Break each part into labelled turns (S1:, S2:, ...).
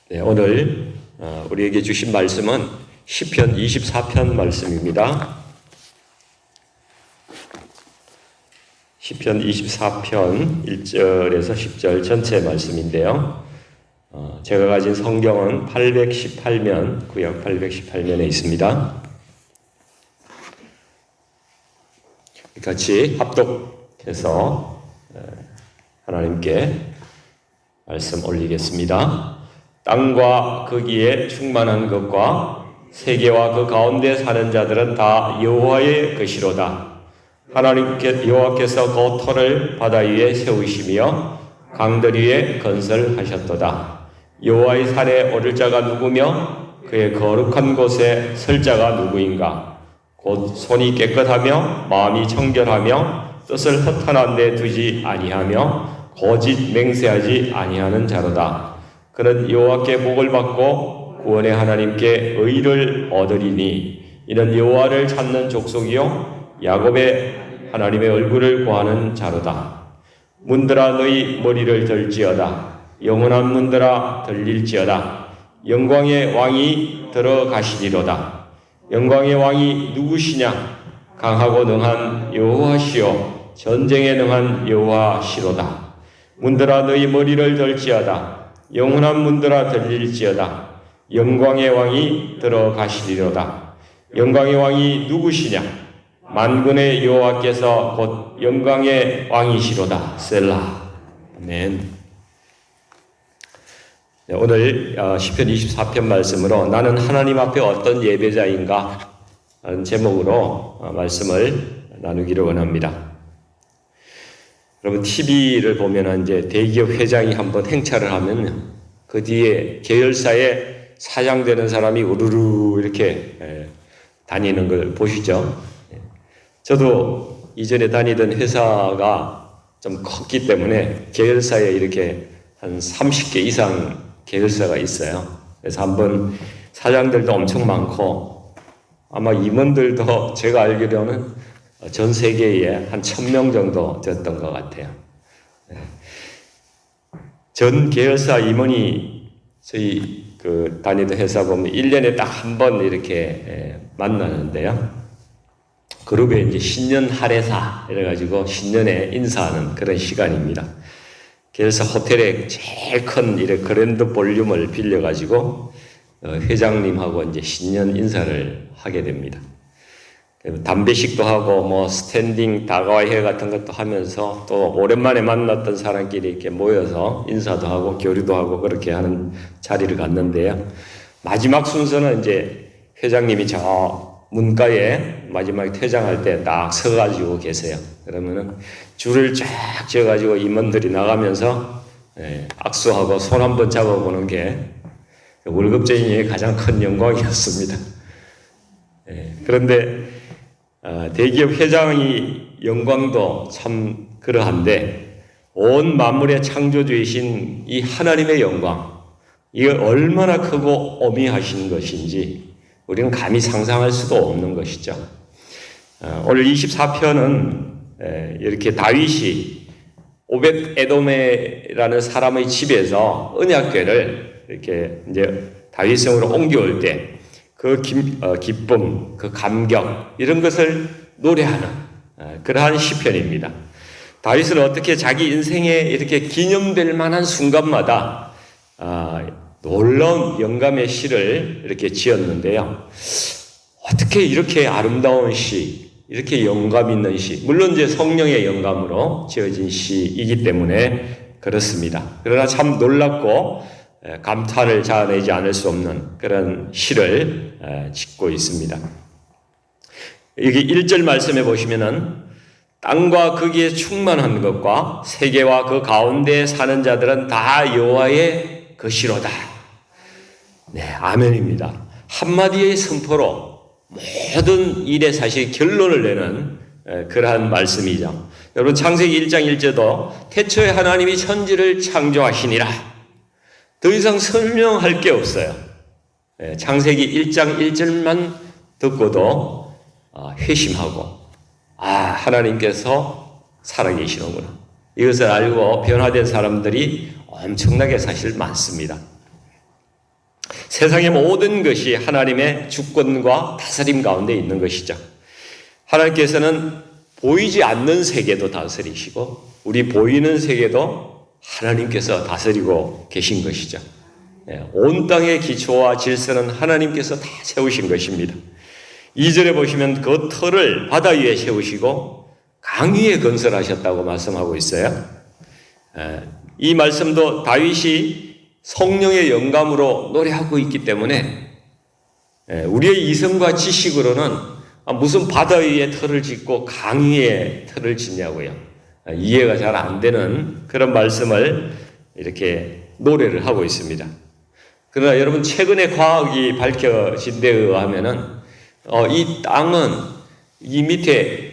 S1: 네, 오늘 우리에게 주신 말씀은 시편 24편 말씀입니다. 시편 24편 1절에서 10절 전체 말씀인데요. 제가 가진 성경은 818면, 구약 818면에 있습니다. 같이 합독해서 하나님께 말씀 올리겠습니다. 땅과 거기에 충만한 것과 세계와 그 가운데 사는 자들은 다 여호와의 것이로다. 여호와께서 그 터를 바다 위에 세우시며 강들 위에 건설하셨도다. 여호와의 산에 오를 자가 누구며 그의 거룩한 곳에 설 자가 누구인가? 곧 손이 깨끗하며 마음이 청결하며 뜻을 허탄한 데 두지 아니하며 거짓 맹세하지 아니하는 자로다. 그는 여호와께 복을 받고 구원의 하나님께 의를 얻으리니 이는 여호와를 찾는 족속이요 야곱의 하나님의 얼굴을 구하는 자로다. 문들아 너희 머리를 들지어다. 영원한 문들아 들릴지어다. 영광의 왕이 들어가시리로다. 영광의 왕이 누구시냐? 강하고 능한 여호와시요 전쟁에 능한 여호와시로다. 문들아 너희 머리를 들지어다. 영원한 문들아 들릴지어다. 영광의 왕이 들어가시리로다. 영광의 왕이 누구시냐? 만군의 여호와께서 곧 영광의 왕이시로다. 셀라. 아멘. 네, 오늘 시편 24편 말씀으로 나는 하나님 앞에 어떤 예배자인가 하는 제목으로 말씀을 나누기를 원합니다. 여러분 TV를 보면 이제 대기업 회장이 한번 행차를 하면 그 뒤에 계열사에 사장되는 사람이 우르르 이렇게 다니는 걸 보시죠. 저도 이전에 다니던 회사가 좀 컸기 때문에 계열사에 이렇게 한 30개 이상 계열사가 있어요. 그래서 한번 사장들도 엄청 많고 아마 임원들도 제가 알기로는 전 세계에 한 1000명 정도 됐던 것 같아요. 전 계열사 임원이 저희 다니던 회사 보면 1년에 딱 한 번 이렇게 만나는데요. 그룹에 이제 신년 할애사 이래가지고 신년에 인사하는 그런 시간입니다. 계열사 호텔에 제일 큰 이래 그랜드 볼륨을 빌려가지고 회장님하고 이제 신년 인사를 하게 됩니다. 담배식도 하고 뭐 스탠딩 다가와회 같은 것도 하면서 또 오랜만에 만났던 사람끼리 이렇게 모여서 인사도 하고 교류도 하고 그렇게 하는 자리를 갖는데요. 마지막 순서는 이제 회장님이 저 문가에 마지막에 퇴장할 때 딱 서가지고 계세요. 그러면은 줄을 쫙 지어가지고 임원들이 나가면서 악수하고 손 한번 잡아보는 게 월급쟁이의 가장 큰 영광이었습니다. 그런데 대기업 회장의 영광도 참 그러한데 온 만물의 창조주이신 이 하나님의 영광, 이게 얼마나 크고 오미하신 것인지 우리는 감히 상상할 수도 없는 것이죠. 오늘 24편은 이렇게 다윗이 오벳 에돔이라는 사람의 집에서 언약궤를 이렇게 이제 다윗성으로 옮겨올 때 그 기쁨, 그 감격 이런 것을 노래하는 그러한 시편입니다. 다윗은 어떻게 자기 인생에 이렇게 기념될 만한 순간마다 놀라운 영감의 시를 이렇게 지었는데요. 어떻게 이렇게 아름다운 시, 이렇게 영감 있는 시, 물론 이제 성령의 영감으로 지어진 시이기 때문에 그렇습니다. 그러나 참 놀랍고 감탄을 자아내지 않을 수 없는 그런 시를 짓고 있습니다. 여기 1절 말씀해 보시면은 땅과 거기에 충만한 것과 세계와 그 가운데 사는 자들은 다 여호와의 것이로다. 네, 아멘입니다. 한마디의 선포로 모든 일의 사실 결론을 내는 그러한 말씀이죠. 여러분 창세기 1장 1절도 태초에 하나님이 천지를 창조하시니라. 더 이상 설명할 게 없어요. 창세기 1장 1절만 듣고도 회심하고 하나님께서 살아계시는구나. 이것을 알고 변화된 사람들이 엄청나게 사실 많습니다. 세상의 모든 것이 하나님의 주권과 다스림 가운데 있는 것이죠. 하나님께서는 보이지 않는 세계도 다스리시고 우리 보이는 세계도 하나님께서 다스리고 계신 것이죠. 온 땅의 기초와 질서는 하나님께서 다 세우신 것입니다. 2절에 보시면 그 터를 바다 위에 세우시고 강 위에 건설하셨다고 말씀하고 있어요. 이 말씀도 다윗이 성령의 영감으로 노래하고 있기 때문에 우리의 이성과 지식으로는 무슨 바다 위에 터를 짓고 강 위에 터를 짓냐고요. 이해가 잘 안 되는 그런 말씀을 이렇게 노래를 하고 있습니다. 그러나 여러분 최근에 과학이 밝혀진 데에 의하면은 이 땅은 이 밑에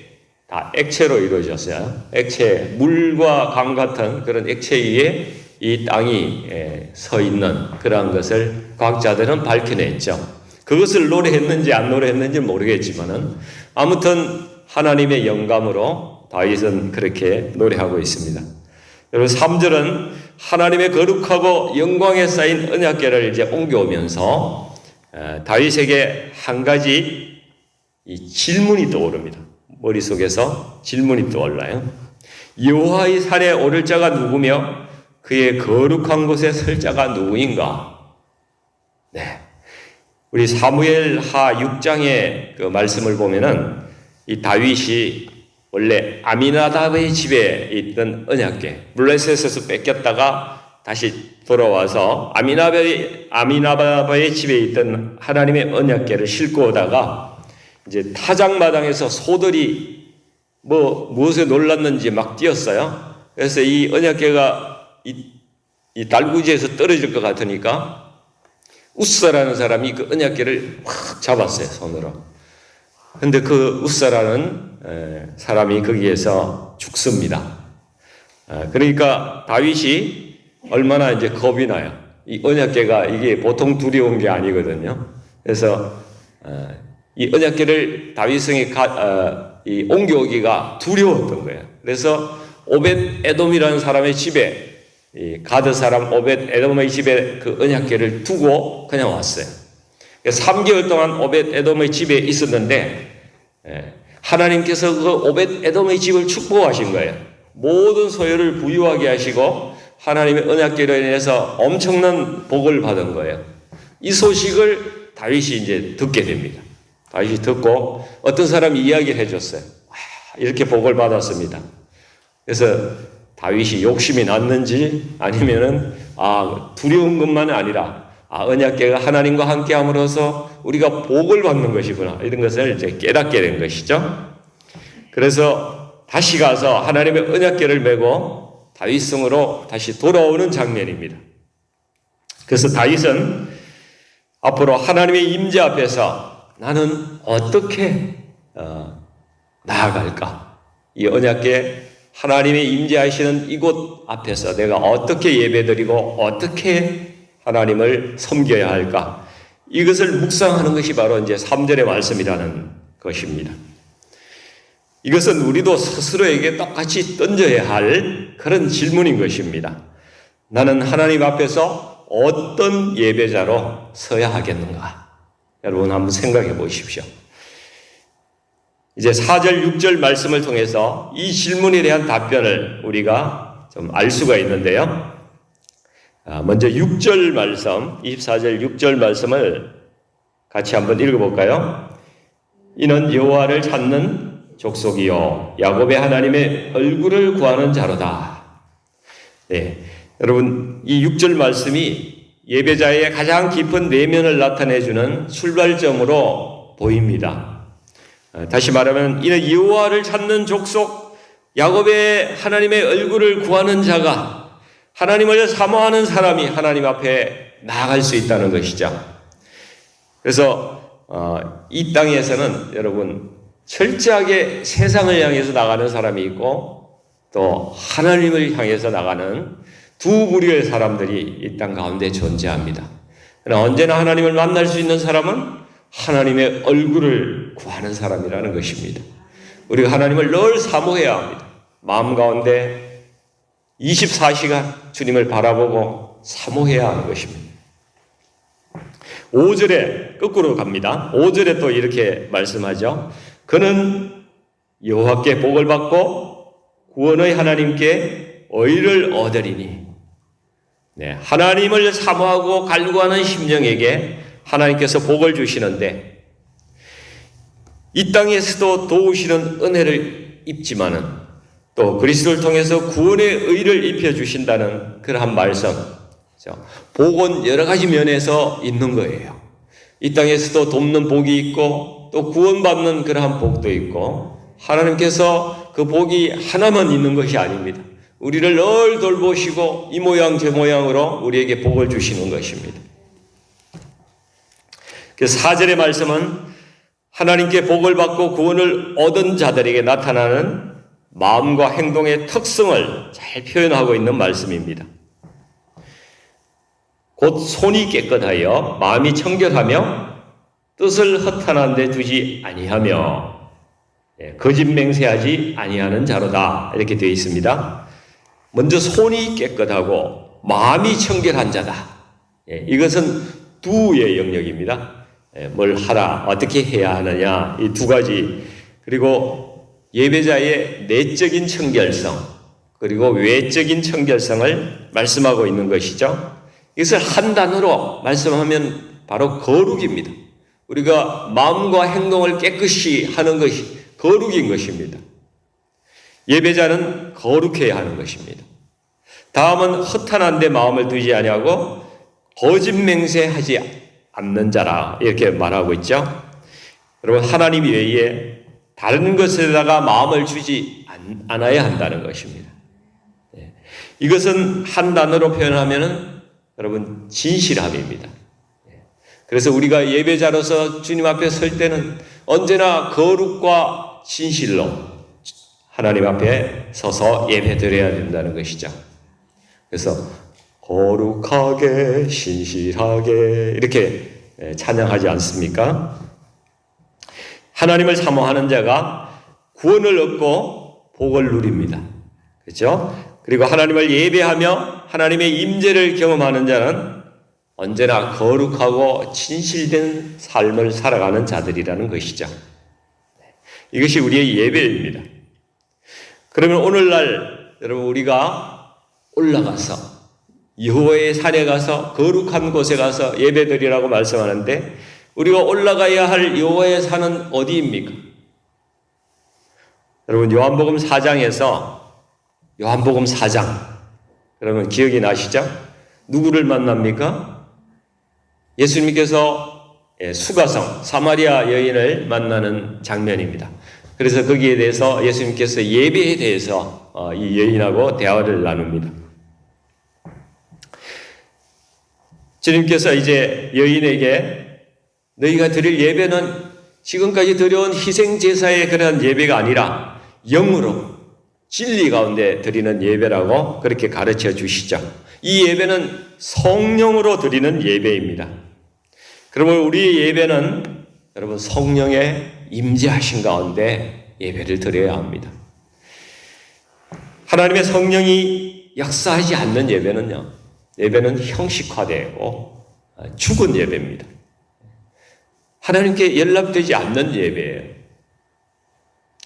S1: 다 액체로 이루어졌어요. 액체, 물과 강 같은 그런 액체 위에 이 땅이 서 있는 그러한 것을 과학자들은 밝혀냈죠. 그것을 노래했는지 안 노래했는지 모르겠지만은 아무튼 하나님의 영감으로 다윗은 그렇게 노래하고 있습니다. 여러분 3절은 하나님의 거룩하고 영광에 쌓인 언약궤를 이제 옮겨오면서 다윗에게 한 가지 이 질문이 떠오릅니다. 머릿속에서 질문이 떠올라요. 여호와의 산에 오를 자가 누구며 그의 거룩한 곳에 설 자가 누구인가? 네. 우리 사무엘하 6장의 그 말씀을 보면은 이 다윗이 원래 아미나답의 집에 있던 언약궤, 블레셋에서 뺏겼다가 다시 돌아와서 아미나답의 집에 있던 하나님의 언약궤를 싣고 오다가 이제 타작마당에서 소들이 무엇에 놀랐는지 막 뛰었어요. 그래서 이 언약궤가 이 달구지에서 떨어질 것 같으니까 우사라는 사람이 그 언약궤를 확 잡았어요, 손으로. 근데 그 우사라는 사람이 거기에서 죽습니다. 그러니까 다윗이 얼마나 이제 겁이 나요. 이 언약궤가 이게 보통 두려운 게 아니거든요. 그래서 이 언약궤를 다윗성에 옮겨오기가 두려웠던 거예요. 그래서 오벳 에돔이라는 사람의 집에 이 가드 사람 오벳 에돔의 집에 그 언약궤를 두고 그냥 왔어요. 3개월 동안 오벳 에돔의 집에 있었는데 하나님께서 그 오벳 에돔의 집을 축복하신 거예요. 모든 소유를 부유하게 하시고 하나님의 언약궤로 인해서 엄청난 복을 받은 거예요. 이 소식을 다윗이 이제 듣게 됩니다. 다윗이 듣고 어떤 사람이 이야기를 해줬어요. 이렇게 복을 받았습니다. 그래서 다윗이 욕심이 났는지 아니면은 두려운 것만 아니라 언약궤가 하나님과 함께 함으로써 우리가 복을 받는 것이구나 이런 것을 이제 깨닫게 된 것이죠. 그래서 다시 가서 하나님의 언약궤를 메고 다윗성으로 다시 돌아오는 장면입니다. 그래서 다윗은 앞으로 하나님의 임재 앞에서 나는 어떻게 나아갈까? 이 언약궤 하나님의 임재하시는 이곳 앞에서 내가 어떻게 예배드리고 어떻게 하나님을 섬겨야 할까? 이것을 묵상하는 것이 바로 이제 3절의 말씀이라는 것입니다. 이것은 우리도 스스로에게 똑같이 던져야 할 그런 질문인 것입니다. 나는 하나님 앞에서 어떤 예배자로 서야 하겠는가? 여러분 한번 생각해 보십시오. 이제 4절, 6절 말씀을 통해서 이 질문에 대한 답변을 우리가 좀 알 수가 있는데요. 먼저 6절 말씀, 24절 6절 말씀을 같이 한번 읽어볼까요? 이는 여호와를 찾는 족속이요 야곱의 하나님의 얼굴을 구하는 자로다. 네, 여러분 이 6절 말씀이 예배자의 가장 깊은 내면을 나타내주는 출발점으로 보입니다. 다시 말하면 이는 여호와를 찾는 족속, 야곱의 하나님의 얼굴을 구하는 자가 하나님을 사모하는 사람이 하나님 앞에 나아갈 수 있다는 것이죠. 그래서 이 땅에서는 여러분 철저하게 세상을 향해서 나가는 사람이 있고 또 하나님을 향해서 나가는 두 부류의 사람들이 이 땅 가운데 존재합니다. 그러나 언제나 하나님을 만날 수 있는 사람은 하나님의 얼굴을 구하는 사람이라는 것입니다. 우리가 하나님을 늘 사모해야 합니다. 마음 가운데 24시간 주님을 바라보고 사모해야 하는 것입니다. 5절에 거꾸로 갑니다. 5절에 또 이렇게 말씀하죠. 그는 여호와께 복을 받고 구원의 하나님께 의를 얻으리니. 네, 하나님을 사모하고 갈구하는 심령에게 하나님께서 복을 주시는데 이 땅에서도 도우시는 은혜를 입지만은 또 그리스도를 통해서 구원의 의를 입혀주신다는 그러한 말씀. 복은 여러 가지 면에서 있는 거예요. 이 땅에서도 돕는 복이 있고 또 구원받는 그러한 복도 있고 하나님께서 그 복이 하나만 있는 것이 아닙니다. 우리를 늘 돌보시고 이 모양 저 모양으로 우리에게 복을 주시는 것입니다. 4절의 말씀은 하나님께 복을 받고 구원을 얻은 자들에게 나타나는 마음과 행동의 특성을 잘 표현하고 있는 말씀입니다. 곧 손이 깨끗하여 마음이 청결하며 뜻을 허탄한 데 두지 아니하며 거짓 맹세하지 아니하는 자로다 이렇게 되어 있습니다. 먼저 손이 깨끗하고 마음이 청결한 자다. 이것은 두의 영역입니다. 뭘 하라, 어떻게 해야 하느냐 이 두 가지. 그리고 예배자의 내적인 청결성 그리고 외적인 청결성을 말씀하고 있는 것이죠. 이것을 한 단어로 말씀하면 바로 거룩입니다. 우리가 마음과 행동을 깨끗이 하는 것이 거룩인 것입니다. 예배자는 거룩해야 하는 것입니다. 다음은 허탄한 데 마음을 두지 아니하고 거짓 맹세하지 않는 자라 이렇게 말하고 있죠. 여러분 하나님 외에 다른 것에다가 마음을 주지 않아야 한다는 것입니다. 이것은 한 단어로 표현하면은 여러분 진실함입니다. 그래서 우리가 예배자로서 주님 앞에 설 때는 언제나 거룩과 진실로 하나님 앞에 서서 예배드려야 된다는 것이죠. 그래서 거룩하게 신실하게 이렇게 찬양하지 않습니까? 하나님을 사모하는 자가 구원을 얻고 복을 누립니다. 그렇죠? 그리고 하나님을 예배하며 하나님의 임재를 경험하는 자는 언제나 거룩하고 진실된 삶을 살아가는 자들이라는 것이죠. 이것이 우리의 예배입니다. 그러면 오늘날 여러분 우리가 올라가서 여호와의 산에 가서 거룩한 곳에 가서 예배드리라고 말씀하는데 우리가 올라가야 할 여호와의 산은 어디입니까? 여러분 요한복음 4장에서 요한복음 4장 그러면 기억이 나시죠? 누구를 만납니까? 예수님께서 수가성 사마리아 여인을 만나는 장면입니다. 그래서 거기에 대해서 예수님께서 예배에 대해서 이 여인하고 대화를 나눕니다. 주님께서 이제 여인에게 너희가 드릴 예배는 지금까지 드려온 희생제사의 그런 예배가 아니라 영으로 진리 가운데 드리는 예배라고 그렇게 가르쳐 주시죠. 이 예배는 성령으로 드리는 예배입니다. 그러면 우리의 예배는 여러분 성령의 임재하신 가운데 예배를 드려야 합니다. 하나님의 성령이 역사하지 않는 예배는 형식화되고 죽은 예배입니다. 하나님께 연락되지 않는 예배예요.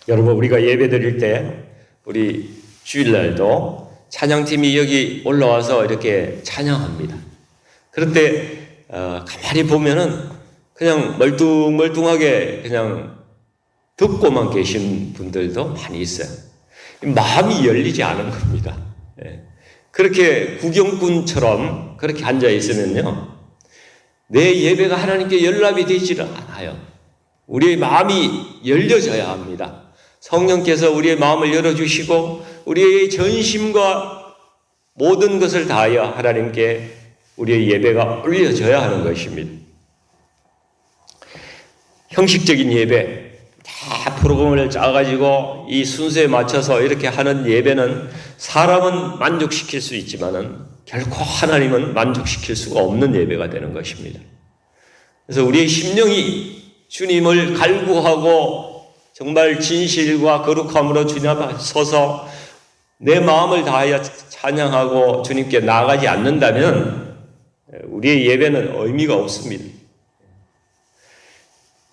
S1: 여러분 우리가 예배 드릴 때 우리 주일날도 찬양팀이 여기 올라와서 이렇게 찬양합니다. 그럴 때 가만히 보면은 그냥 멀뚱멀뚱하게 그냥 듣고만 계신 분들도 많이 있어요. 마음이 열리지 않은 겁니다. 그렇게 구경꾼처럼 그렇게 앉아 있으면요, 내 예배가 하나님께 연락이 되지를 않아요. 우리의 마음이 열려져야 합니다. 성령께서 우리의 마음을 열어주시고 우리의 전심과 모든 것을 다하여 하나님께 우리의 예배가 올려져야 하는 것입니다. 형식적인 예배, 다 프로그램을 짜가지고 이 순서에 맞춰서 이렇게 하는 예배는 사람은 만족시킬 수 있지만은 결코 하나님은 만족시킬 수가 없는 예배가 되는 것입니다. 그래서 우리의 심령이 주님을 갈구하고 정말 진실과 거룩함으로 주님 앞에 서서 내 마음을 다하여 찬양하고 주님께 나아가지 않는다면 우리의 예배는 의미가 없습니다.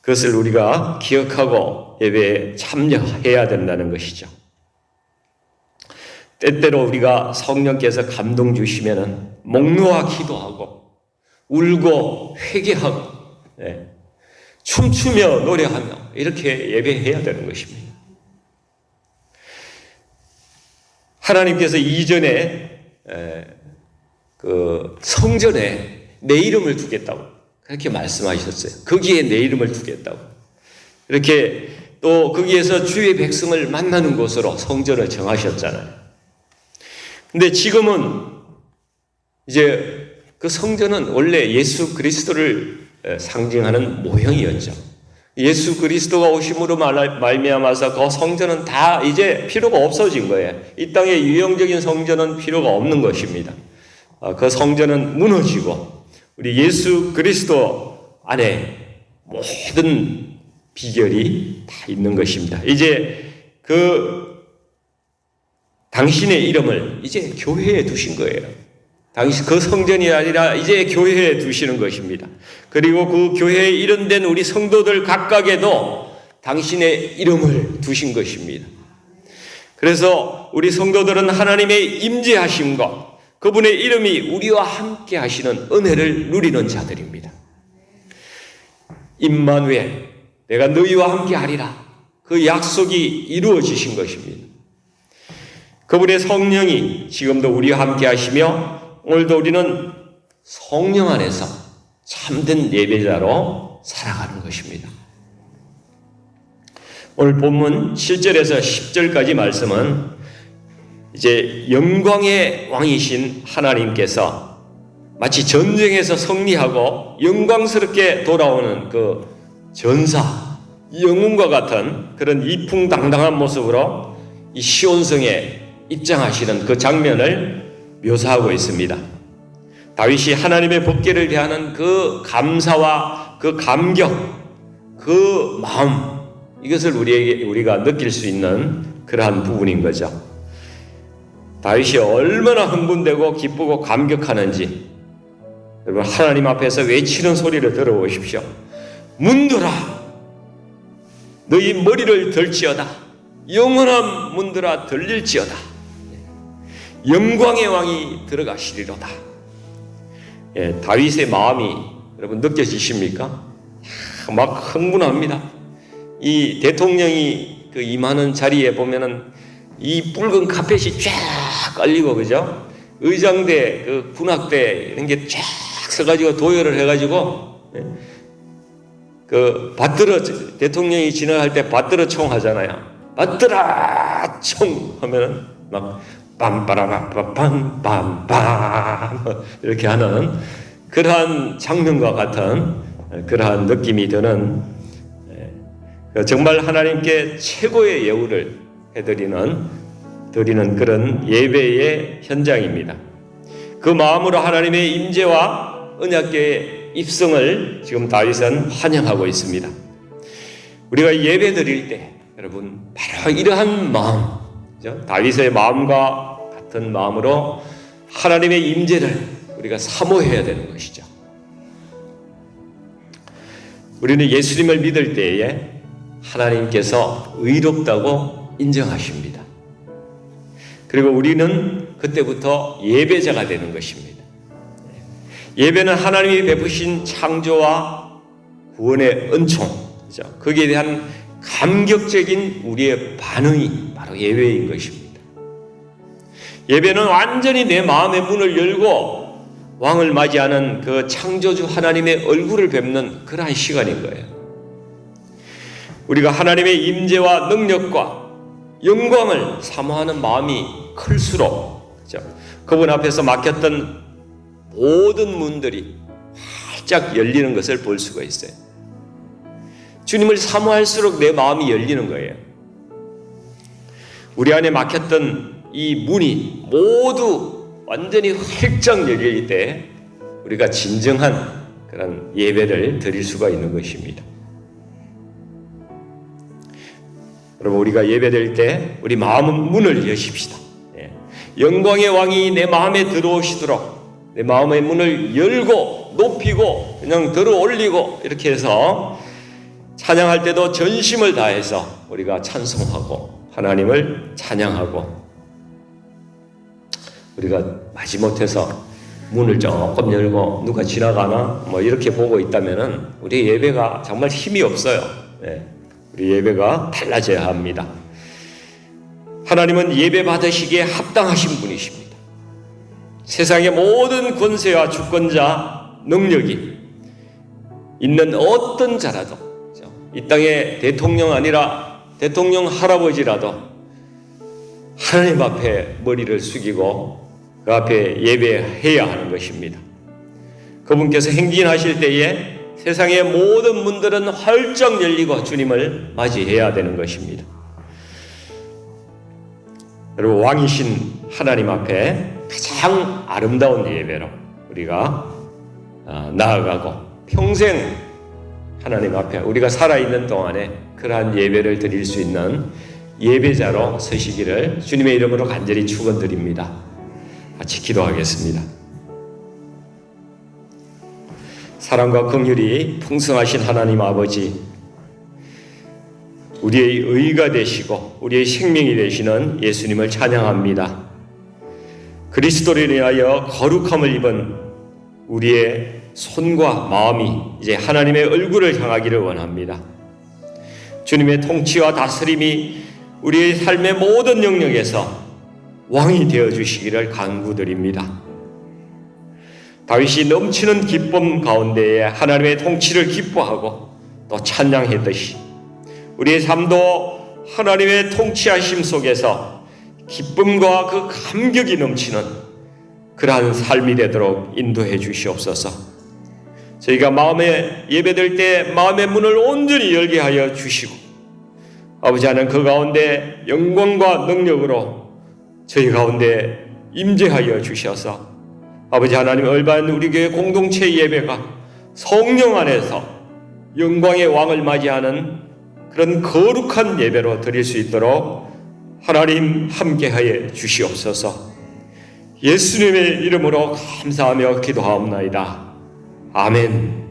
S1: 그것을 우리가 기억하고 예배에 참여해야 된다는 것이죠. 때때로 우리가 성령께서 감동 주시면은 목 놓아 기도하고 울고 회개하고 춤추며 노래하며 이렇게 예배해야 되는 것입니다. 하나님께서 이전에 그 성전에 내 이름을 두겠다고 그렇게 말씀하셨어요. 거기에 내 이름을 두겠다고. 이렇게 또 거기에서 주의 백성을 만나는 곳으로 성전을 정하셨잖아요. 근데 지금은 이제 그 성전은 원래 예수 그리스도를 상징하는 모형이었죠. 예수 그리스도가 오심으로 말미암아서 그 성전은 다 이제 필요가 없어진 거예요. 이 땅의 유형적인 성전은 필요가 없는 것입니다. 그 성전은 무너지고 우리 예수 그리스도 안에 모든 비결이 다 있는 것입니다. 이제 당신의 이름을 이제 교회에 두신 거예요. 당신 그 성전이 아니라 이제 교회에 두시는 것입니다. 그리고 그 교회에 이른된 우리 성도들 각각에도 당신의 이름을 두신 것입니다. 그래서 우리 성도들은 하나님의 임재하심과 그분의 이름이 우리와 함께 하시는 은혜를 누리는 자들입니다. 임마누엘, 내가 너희와 함께 하리라. 그 약속이 이루어지신 것입니다. 그분의 성령이 지금도 우리와 함께 하시며 오늘도 우리는 성령 안에서 참된 예배자로 살아가는 것입니다. 오늘 본문 7절에서 10절까지 말씀은 이제 영광의 왕이신 하나님께서 마치 전쟁에서 승리하고 영광스럽게 돌아오는 그 전사, 영웅과 같은 그런 이풍당당한 모습으로 이 시온성에 입장하시는 그 장면을 묘사하고 있습니다. 다윗이 하나님의 법궤를 대하는 그 감사와 그 감격, 그 마음, 이것을 우리가 느낄 수 있는 그러한 부분인 거죠. 다윗이 얼마나 흥분되고 기쁘고 감격하는지 여러분 하나님 앞에서 외치는 소리를 들어보십시오. 문들아 너희 머리를 들지어다. 영원한 문들아 들릴지어다. 영광의 왕이 들어가시리로다. 다윗의 마음이 여러분 느껴지십니까? 막 흥분합니다. 이 대통령이 그 임하는 자리에 보면은 이 붉은 카펫이 쫙 깔리고 그죠? 의장대, 그 군악대 이런 게 쫙 서가지고 도열을 해가지고 그 받들어 대통령이 지나갈 때 받들어 총 하잖아요. 받들어 총 하면은 막 빰빠라빰빰빰빰 이렇게 하는 그러한 장면과 같은 그러한 느낌이 드는 정말 하나님께 최고의 예우를 드리는 그런 예배의 현장입니다. 그 마음으로 하나님의 임재와 언약궤의 입성을 지금 다윗은 환영하고 있습니다. 우리가 예배 드릴 때 여러분 바로 이러한 마음, 다윗의 마음과 같은 마음으로 하나님의 임재를 우리가 사모해야 되는 것이죠. 우리는 예수님을 믿을 때에 하나님께서 의롭다고 인정하십니다. 그리고 우리는 그때부터 예배자가 되는 것입니다. 예배는 하나님이 베푸신 창조와 구원의 은총, 거기에 대한 감격적인 우리의 반응이 바로 예배인 것입니다. 예배는 완전히 내 마음의 문을 열고 왕을 맞이하는 그 창조주 하나님의 얼굴을 뵙는 그러한 시간인 거예요. 우리가 하나님의 임재와 능력과 영광을 사모하는 마음이 클수록 그분 앞에서 막혔던 모든 문들이 활짝 열리는 것을 볼 수가 있어요. 주님을 사모할수록 내 마음이 열리는 거예요. 우리 안에 막혔던 이 문이 모두 완전히 활짝 열릴 때 우리가 진정한 그런 예배를 드릴 수가 있는 것입니다. 여러분 우리가 예배드릴 때 우리 마음은 문을 여십시다. 영광의 왕이 내 마음에 들어오시도록 내 마음의 문을 열고 높이고 그냥 들어 올리고 이렇게 해서 찬양할 때도 전심을 다해서 우리가 찬송하고 하나님을 찬양하고, 우리가 마지못해서 문을 조금 열고 누가 지나가나 뭐 이렇게 보고 있다면은 우리 예배가 정말 힘이 없어요. 우리 예배가 달라져야 합니다. 하나님은 예배 받으시기에 합당하신 분이십니다. 세상의 모든 권세와 주권자, 능력이 있는 어떤 자라도, 이 땅의 대통령 아니라 대통령 할아버지라도 하나님 앞에 머리를 숙이고 그 앞에 예배해야 하는 것입니다. 그분께서 행진하실 때에 세상의 모든 문들은 활짝 열리고 주님을 맞이해야 되는 것입니다. 여러분, 왕이신 하나님 앞에 가장 아름다운 예배로 우리가 나아가고 평생 하나님 앞에 우리가 살아있는 동안에 그러한 예배를 드릴 수 있는 예배자로 서시기를 주님의 이름으로 간절히 축원드립니다. 같이 기도하겠습니다. 사랑과 긍휼이 풍성하신 하나님 아버지, 우리의 의가 되시고 우리의 생명이 되시는 예수님을 찬양합니다. 그리스도를 인하여 거룩함을 입은 우리의 손과 마음이 이제 하나님의 얼굴을 향하기를 원합니다. 주님의 통치와 다스림이 우리의 삶의 모든 영역에서 왕이 되어주시기를 간구드립니다. 다윗이 넘치는 기쁨 가운데에 하나님의 통치를 기뻐하고 또 찬양했듯이 우리의 삶도 하나님의 통치하심 속에서 기쁨과 그 감격이 넘치는 그러한 삶이 되도록 인도해 주시옵소서. 저희가 마음에 예배될 때 마음의 문을 온전히 열게 하여 주시고, 아버지 하나님 그 가운데 영광과 능력으로 저희 가운데 임재하여 주셔서 아버지 하나님 얼반 우리 교회 공동체 예배가 성령 안에서 영광의 왕을 맞이하는 그런 거룩한 예배로 드릴 수 있도록 하나님 함께하여 주시옵소서. 예수님의 이름으로 감사하며 기도하옵나이다. 아멘.